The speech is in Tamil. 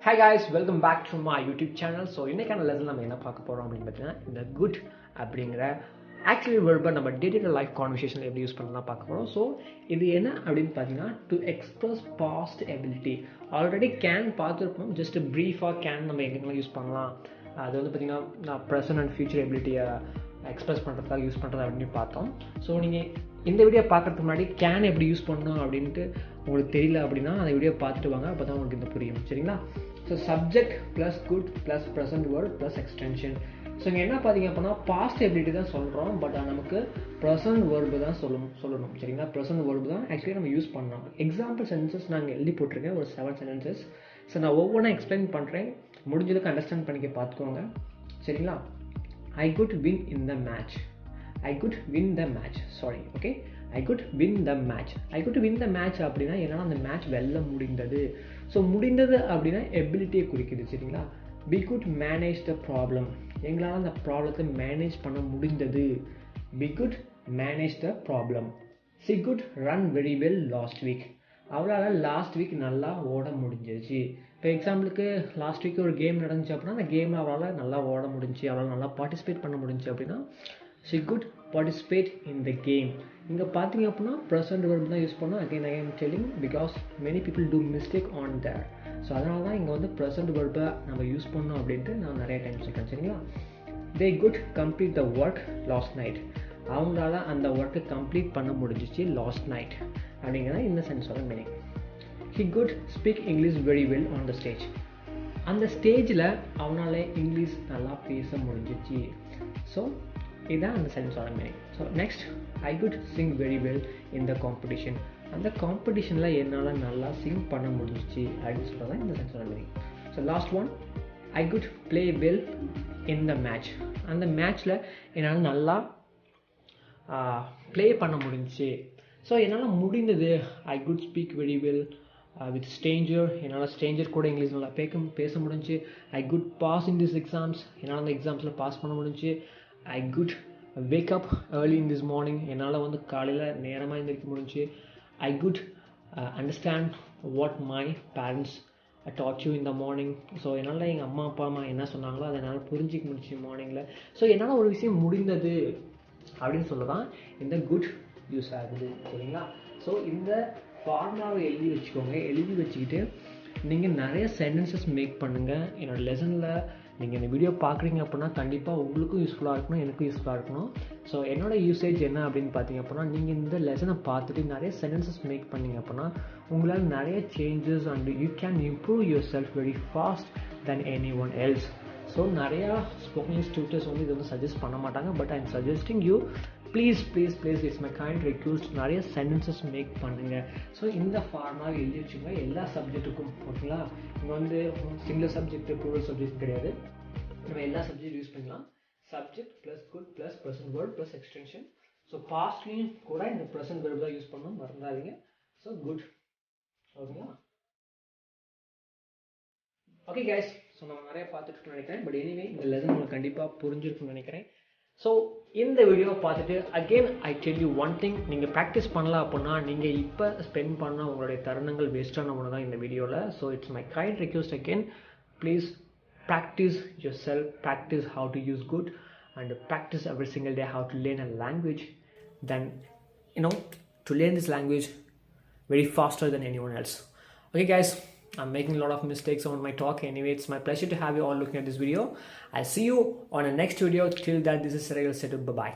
Hi guys, welcome back to my YouTube channel. So இன்னைக்கான லெசன் நம்ம என்ன பார்க்க போறோம் அப்படின்னு பார்த்தீங்கன்னா இந்த குட் அப்படிங்கிற ஆக்சுவலி வேர்பை நம்ம day to day life conversation எப்படி யூஸ் பண்ணலாம் பார்க்க போகிறோம். ஸோ இது என்ன அப்படின்னு பார்த்தீங்கன்னா to express past ability. Already can பார்த்துருப்போம், ஜஸ்ட் ப்ரீஃபாக கேன் நம்ம எங்கெங்கெல்லாம் யூஸ் பண்ணலாம். அது வந்து பார்த்தீங்கன்னா நான் ப்ரெசன்ட் அண்ட் ஃபியூச்சர் எபிலிட்டியை எக்ஸ்பிரஸ் பண்ணுறதுக்காக யூஸ் பண்ணுறது அப்படின்னு பார்த்தோம். ஸோ நீங்கள் இந்த வீடியோ பார்க்குறதுக்கு முன்னாடி கேன் எப்படி யூஸ் பண்ணணும் அப்படின்ட்டு உங்களுக்கு தெரியல அப்படின்னா அந்த வீடியோ பார்த்துட்டு வாங்க, அப்போ தான் உங்களுக்கு இந்த புரியும். சரிங்களா? So subject plus could plus present word plus extension. So இங்கே என்ன பார்த்தீங்க அப்படின்னா பாஸ்ட் எபிலிட்டி தான் சொல்கிறோம், பட் நமக்கு ப்ரெசன்ட் வேர்பு தான் சொல்லணும். சரிங்களா? ப்ரெசன்ட் வேர்பு தான் ஆக்சுவலி நம்ம யூஸ் பண்ணணும். எக்ஸாம்பிள் சென்டென்சஸ் நாங்கள் எழுதி போட்டிருக்கேன், ஒரு 7 சென்டென்சஸ். ஸோ நான் ஒவ்வொன்றா எக்ஸ்பிளைன் பண்ணுறேன், முடிஞ்சதுக்கு அண்டர்ஸ்டாண்ட் பண்ணிக்க பார்த்துக்கோங்க. சரிங்களா? I could win in the match. I could win the match. Sorry, okay? I could win the match. I could win the match அப்படின்னா என்னன்னா அந்த மேட்ச் வெல்ல முடிந்தது. ஸோ முடிந்தது அப்படின்னா எபிலிட்டியை குறிக்குது. சரிங்களா? We could manage the problem. எங்களால் அந்த ப்ராப்ளத்தை மேனேஜ் பண்ண முடிந்தது. We could manage the problem. She could run very well last week. அவளால் லாஸ்ட் வீக் நல்லா ஓட முடிஞ்சிச்சு. இப்போ எக்ஸாம்பிளுக்கு லாஸ்ட் வீக் ஒரு கேம் நடந்துச்சு அப்படின்னா அந்த கேமில் அவளால் நல்லா ஓட முடிஞ்சு, அவளால் நல்லா பார்ட்டிசிபேட் பண்ண முடிஞ்சு அப்படின்னா she could participate in the game. இங்கே பார்த்தீங்க அப்படின்னா ப்ரெசன்ட் வேர்பு தான் யூஸ் பண்ணோம். Again telling because many people do mistake on there. So அதனால தான் இங்கே வந்து ப்ரெசன்ட் வேர்பை நம்ம யூஸ் பண்ணோம் அப்படின்ட்டு நான் நிறைய டைம் சொல்கிறேன். சரிங்களா? they could complete the work last night. அவங்களால அந்த ஒர்க்கை கம்ப்ளீட் பண்ண முடிஞ்சிச்சு லாஸ்ட் நைட் அப்படிங்கிறத இந்த சென்ஸோட meaning. he could speak English very well on the stage. அந்த ஸ்டேஜில் அவனால் இங்கிலீஷ் நல்லா பேச முடிஞ்சிச்சு. ஸோ இதுதான் அந்த சென்ஸோட மீனிங். So next I could sing very well in the competition. அந்த காம்படிஷனில் என்னால் நல்லா சிங் பண்ண முடிஞ்சிச்சு அப்படின்னு சொல்கிறது தான் இந்த சென்ஸோட மீனிங். So last one I could play well in the match. அந்த மேட்ச்சில் என்னால் நல்லா ப்ளே பண்ண முடிஞ்சிச்சு. ஸோ என்னால் முடிந்தது I could speak very well with Stranger. என்னால் ஸ்ட்ரேஞ்சர் கூட இங்கிலீஷ் நல்லா பேச முடிஞ்சு. I could pass in these exams. என்னால் அந்த எக்ஸாம்ஸில் பாஸ் பண்ண முடிஞ்சு. I could wake up early in this morning. என்னால் வந்து காலையில் நேரமாக எழுந்திரிக்க முடிஞ்சு. I could understand what my parents taught you in the morning. So என்னால் எங்கள் அம்மா அம்மா என்ன சொன்னாங்களோ அதை என்னால் புரிஞ்சிக்க முடிச்சு மார்னிங்கில். ஸோ என்னால் ஒரு விஷயம் முடிந்தது அப்படின்னு சொல்ல தான் இந்த குட் யூஸ் ஆகுது. சரிங்களா? ஸோ இந்த ஃபார்முலாவை எழுதி வச்சுக்கோங்க. எழுதி வச்சுக்கிட்டு நீங்கள் நிறைய சென்டென்சஸ் மேக் பண்ணுங்கள். என்னோடய லெசனில் நீங்கள் இந்த வீடியோ பார்க்குறீங்க அப்படின்னா கண்டிப்பாக உங்களுக்கும் யூஸ்ஃபுல்லாக இருக்கணும், எனக்கும் யூஸ்ஃபுல்லாக இருக்கணும். ஸோ என்னோடய யூசேஜ் என்ன அப்படின்னு பார்த்தீங்க அப்படின்னா நீங்கள் இந்த லெசனை பார்த்துட்டு நிறைய சென்டென்சஸ் மேக் பண்ணிங்க அப்படின்னா உங்களால் நிறைய changes and you can improve your self very fast then any one else. So நிறையா ஸ்போக்கன் இங்கிலீஷ் டியூட்டர்ஸ் வந்து இது வந்து சஜஸ்ட் பண்ண மாட்டாங்க, but I am suggesting you please it's my kind request, நிறைய சென்டென்சஸ் மேக் பண்ணுங்கள். ஸோ இந்த ஃபார்முலா எழுதி வச்சுங்க எல்லா சப்ஜெக்ட்டுக்கும். ஓகேங்களா? இங்கே வந்து சிங்கிள் சப்ஜெக்ட் ப்ளூரல் சப்ஜெக்ட் கிடையாது, நம்ம எல்லா சப்ஜெக்ட் யூஸ் பண்ணலாம். Subject plus could plus present word plus extension. So பாஸ்ட்லேயும் கூட இந்த ப்ரெசன்ட் வேர்ட் தான் யூஸ் பண்ணணும், மறந்துடாதீங்க. So could. ஓகேங்களா? ஓகே கைஸ், ஸோ நம்ம நிறைய பார்த்துட்டு நினைக்கிறேன், பட் எனிவே இந்த லெசன் உங்களுக்கு கண்டிப்பாக புரிஞ்சிருக்குன்னு நினைக்கிறேன். ஸோ இந்த வீடியோவை பார்த்துட்டு again I tell you one thing, நீங்கள் ப்ராக்டிஸ் பண்ணலாம் அப்படின்னா நீங்கள் இப்போ ஸ்பெண்ட் பண்ண உங்களுடைய தருணங்கள் வேஸ்ட்டான ஒன்று தான் இந்த வீடியோவில். So it's my kind request again, please practice yourself, practice how to use good and practice every single day how to learn a language, then to learn this language very faster than anyone else. Okay guys, I'm making a lot of mistakes on my talk. Anyway, it's my pleasure to have you all looking at this video. I'll see you on the next video. Till that, this is Cyril. Bye bye.